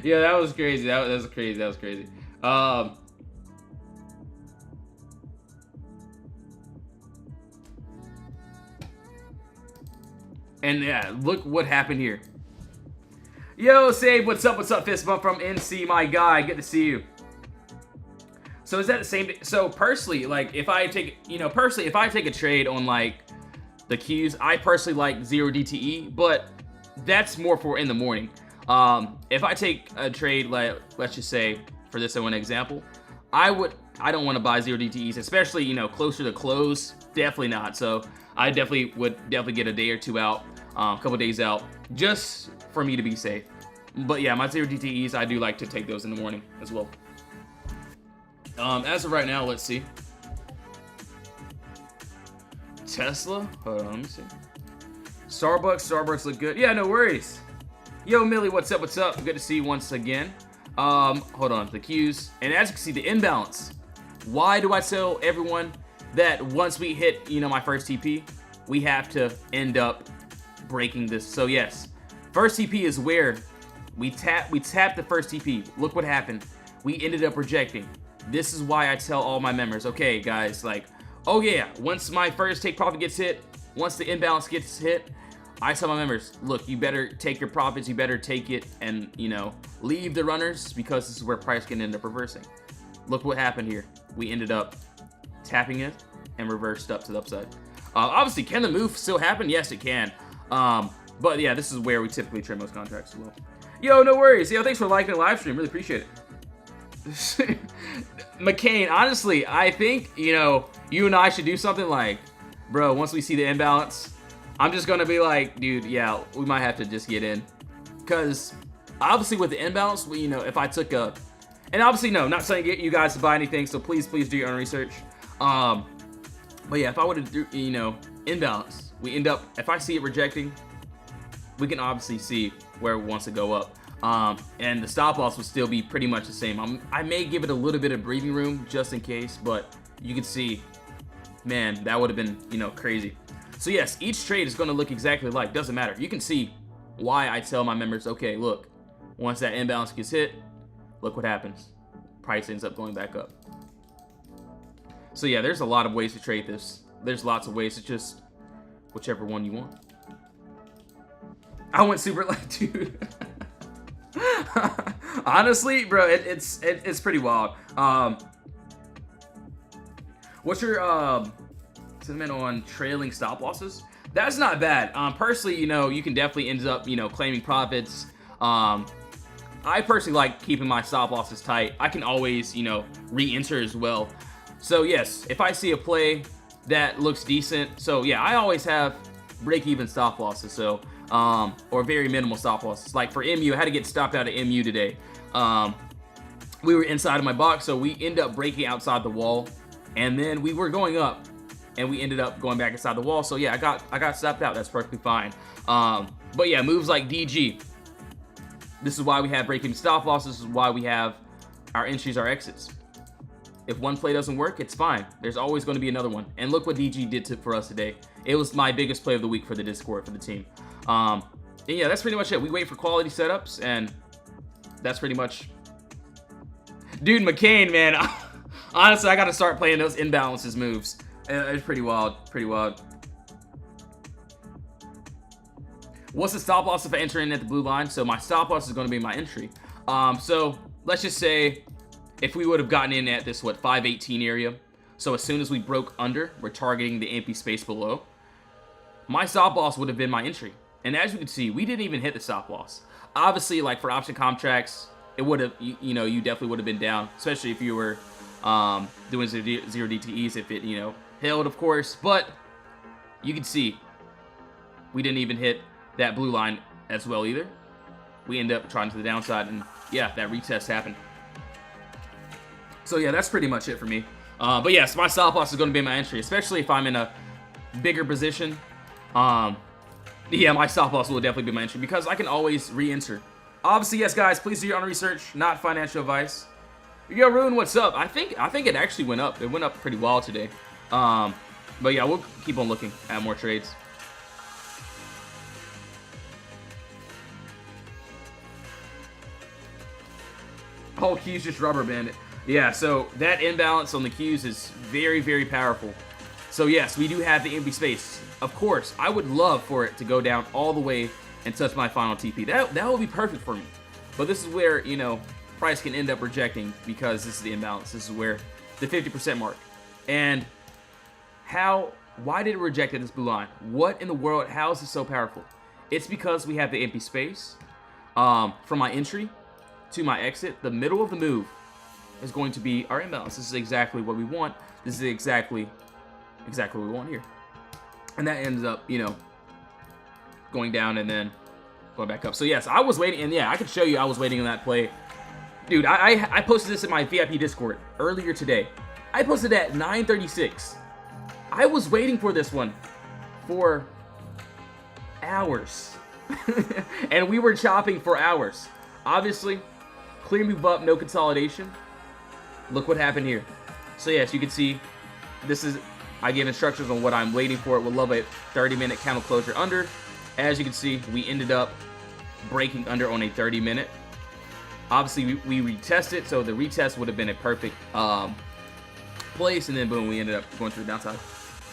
Yeah, that was crazy. That was crazy. That was crazy. And yeah, look what happened here. Yo, Save, what's up? What's up? Fist bump from NC, my guy. Good to see you. So is that the same? So personally, like if I take, if I take a trade on like the Qs, I personally like 0 DTE, but that's more for in the morning. If I take a trade, like let's just say for this one example, I don't want to buy 0 DTEs, especially closer to close. Definitely not. So I would get a day or two out, a couple days out, just for me to be safe. But yeah, my 0 DTEs, I do like to take those in the morning as well. As of right now, let's see. Tesla, hold on, let me see. Starbucks look good. Yeah, no worries. Yo, Millie, what's up? What's up? Good to see you once again. Hold on, the Qs. And as you can see, the imbalance. Why do I tell everyone that once we hit, my first TP, we have to end up breaking this? So yes, first TP is where we tap the first TP. Look what happened. We ended up rejecting. This is why I tell all my members, okay, guys, like, oh yeah, once my first take profit gets hit, once the imbalance gets hit, I tell my members, look, you better take your profits, you better take it and, leave the runners, because this is where price can end up reversing. Look what happened here. We ended up tapping it and reversed up to the upside. Obviously, can the move still happen? Yes, it can. But yeah, this is where we typically trim most contracts as well. Yo, no worries. Yo, thanks for liking the live stream. Really appreciate it. McCain, honestly, I think, you and I should do something like, bro, once we see the imbalance, I'm just going to be like, dude, yeah, we might have to just get in. Because, obviously, with the imbalance, if I took a... And obviously, no, not saying get you guys to buy anything, so please do your own research. But yeah, if I would have, imbalance, we end up... If I see it rejecting, we can obviously see where it wants to go up. And the stop loss will still be pretty much the same. I may give it a little bit of breathing room just in case, but you can see, man, that would have been, crazy. So yes, each trade is going to look exactly alike. Doesn't matter. You can see why I tell my members, okay, look, once that imbalance gets hit, look what happens. Price ends up going back up. So yeah, there's a lot of ways to trade this. There's lots of ways. It's just whichever one you want. I went super light, dude. Honestly, bro, it's pretty wild. What's your sentiment on trailing stop losses? That's not bad. Personally, you can definitely end up, claiming profits. I personally like keeping my stop losses tight. I can always, re-enter as well. So yes, if I see a play that looks decent, so yeah, I always have break-even stop losses. So. Or very minimal stop losses. Like for MU, I had to get stopped out of MU today. We were inside of my box, so we end up breaking outside the wall, and then we were going up, and we ended up going back inside the wall. So yeah, I got stopped out. That's perfectly fine. But yeah, moves like DG. This is why we have break-even stop losses. This is why we have our entries, our exits. If one play doesn't work, it's fine. There's always going to be another one. And look what DG did for us today. It was my biggest play of the week for the Discord, for the team. And yeah, that's pretty much it. We wait for quality setups, and that's pretty much... Dude, McCain, man. Honestly, I got to start playing those imbalances moves. It's pretty wild. Pretty wild. What's the stop loss if I enter in at the blue line? So my stop loss is going to be my entry. So let's just say if we would have gotten in at this, 518 area. So as soon as we broke under, we're targeting the empty space below. My stop loss would have been my entry. And as you can see, we didn't even hit the stop loss. Obviously, like for option contracts, it would have, you definitely would have been down, especially if you were doing zero DTEs if it, you know, held, of course. But you can see we didn't even hit that blue line as well either. We end up trying to the downside, and yeah, that retest happened. So yeah, that's pretty much it for me. But yes, my stop loss is going to be my entry, especially if I'm in a bigger position. Yeah, my stop loss will definitely be my entry because I can always re-enter. Obviously, yes, guys, please do your own research, not financial advice. Yo, Ruin, what's up? I think it actually went up. It went up pretty wild today. But yeah, we'll keep on looking at more trades. Oh, Q's just rubber banded. Yeah, so that imbalance on the Q's is very, very powerful. So yes, we do have the empty space. Of course, I would love for it to go down all the way and touch my final TP. That would be perfect for me. But this is where, you know, price can end up rejecting because this is the imbalance. This is where the 50% mark. And why did it reject at this blue line? What in the world? How is this so powerful? It's because we have the empty space. From my entry to my exit, the middle of the move is going to be our imbalance. This is exactly what we want. This is exactly what we want here. And that ends up, you know, going down and then going back up. So yes, I was waiting, and yeah, I can show you I was waiting on that play. Dude, I posted this in my VIP Discord earlier today. I posted at 9:36. I was waiting for this one for hours. And we were chopping for hours. Obviously, clear move up, no consolidation. Look what happened here. So yes, you can see this is, I give instructions on what I'm waiting for. It would love a 30-minute candle closure under. As you can see, we ended up breaking under on a 30-minute. Obviously, we retested, so the retest would have been a perfect place, and then boom, we ended up going through the downside.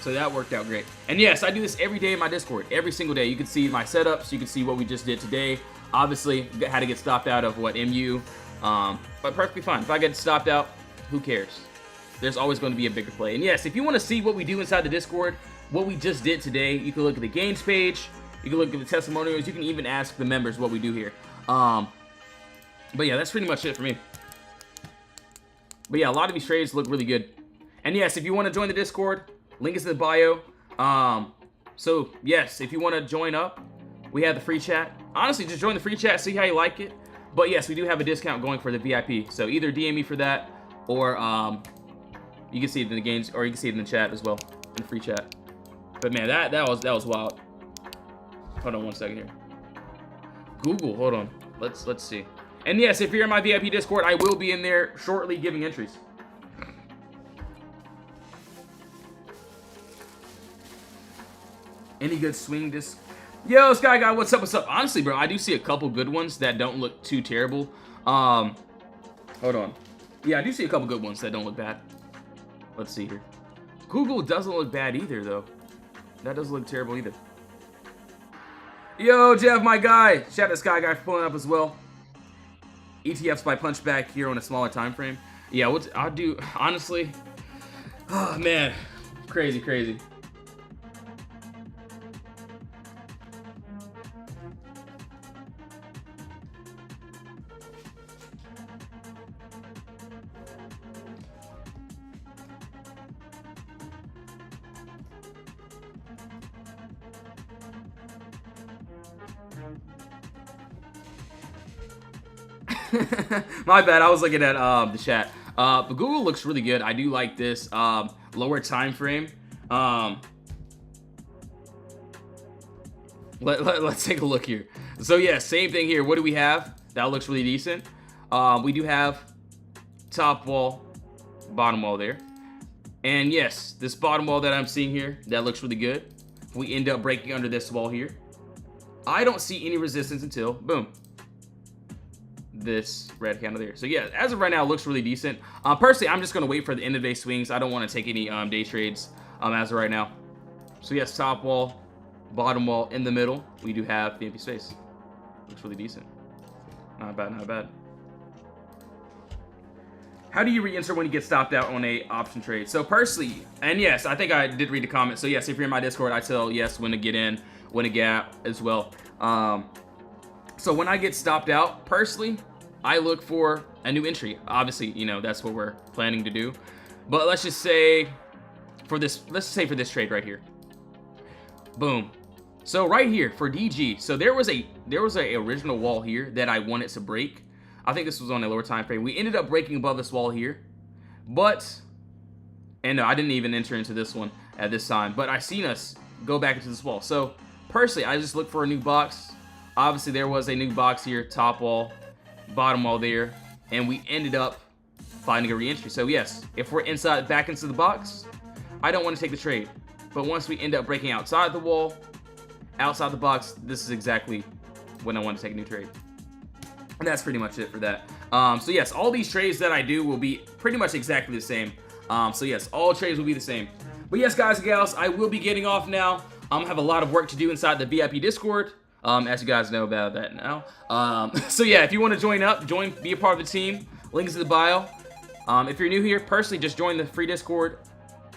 So that worked out great. And yes, I do this every day in my Discord, every single day. You can see my setups, you can see what we just did today. Obviously, had to get stopped out of what MU, but perfectly fine. If I get stopped out, who cares? There's always going to be a bigger play. And yes, if you want to see what we do inside the Discord, what we just did today, you can look at the games page, you can look at the testimonials, you can even ask the members what we do here. But yeah, that's pretty much it for me. But yeah, a lot of these trades look really good. And yes, if you want to join the Discord, link is in the bio. So yes, if you want to join up, we have the free chat. Honestly, just join the free chat, see how you like it. But yes, we do have a discount going for the VIP. So either DM me for that, or you can see it in the games, or you can see it in the chat as well, in the free chat. But man, that was wild. Hold on one second here. Google, hold on. Let's see. And yes, if you're in my VIP Discord, I will be in there shortly giving entries. Any good swing disc? Yo, Sky Guy, what's up? What's up? Honestly, bro, I do see a couple good ones that don't look too terrible. Hold on. Yeah, I do see a couple good ones that don't look bad. Let's see here. Google doesn't look bad either, though. That doesn't look terrible either. Yo, Jeff, my guy. Shout out to Sky Guy for pulling up as well. ETFs by punchback here on a smaller time frame. Yeah, I'll do, honestly. Oh, man. Crazy, crazy. My bad, I was looking at the chat. But Google looks really good. I do like this lower time frame. Let's take a look here. So yeah, same thing here. What do we have? That looks really decent. We do have top wall, bottom wall there. And yes, this bottom wall that I'm seeing here, that looks really good. We end up breaking under this wall here. I don't see any resistance until, boom, this red candle there. So yeah, as of right now, it looks really decent. Personally, I'm just going to wait for the end of day swings. I don't want to take any day trades as of right now. So yes, top wall, bottom wall, in the middle, we do have the empty space. Looks really decent. Not bad, not bad. How do you re-enter when you get stopped out on a option trade? So personally, and yes, I think I did read the comment. So yes, if you're in my Discord, I tell yes when to get in, when to get out as well. So when I get stopped out, personally, I look for a new entry. Obviously, you know, that's what we're planning to do. But let's just say for this, let's say for this trade right here. Boom. So right here for DG, so there was a original wall here that I wanted to break. I think this was on a lower time frame. We ended up breaking above this wall here, and no, I didn't even enter into this one at this time, but I seen us go back into this wall. So personally, I just looked for a new box. Obviously, there was a new box here, top wall, bottom wall there, and we ended up finding a re-entry. So yes, if we're back into the box, I don't want to take the trade. But once we end up breaking outside the wall, outside the box, this is exactly when I want to take a new trade. And that's pretty much it for that. So yes, all these trades that I do will be pretty much exactly the same. So yes, all trades will be the same. But yes, guys and gals, I will be getting off now. I have a lot of work to do inside the VIP Discord. As you guys know about that now. So yeah, if you want to join up, be a part of the team. Link is in the bio. If you're new here, personally, just join the free Discord.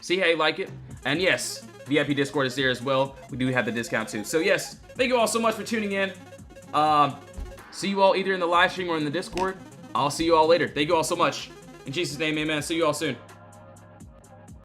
See how you like it. And yes, VIP Discord is there as well. We do have the discount too. So yes, thank you all so much for tuning in. See you all either in the live stream or in the Discord. I'll see you all later. Thank you all so much. In Jesus' name, amen. See you all soon.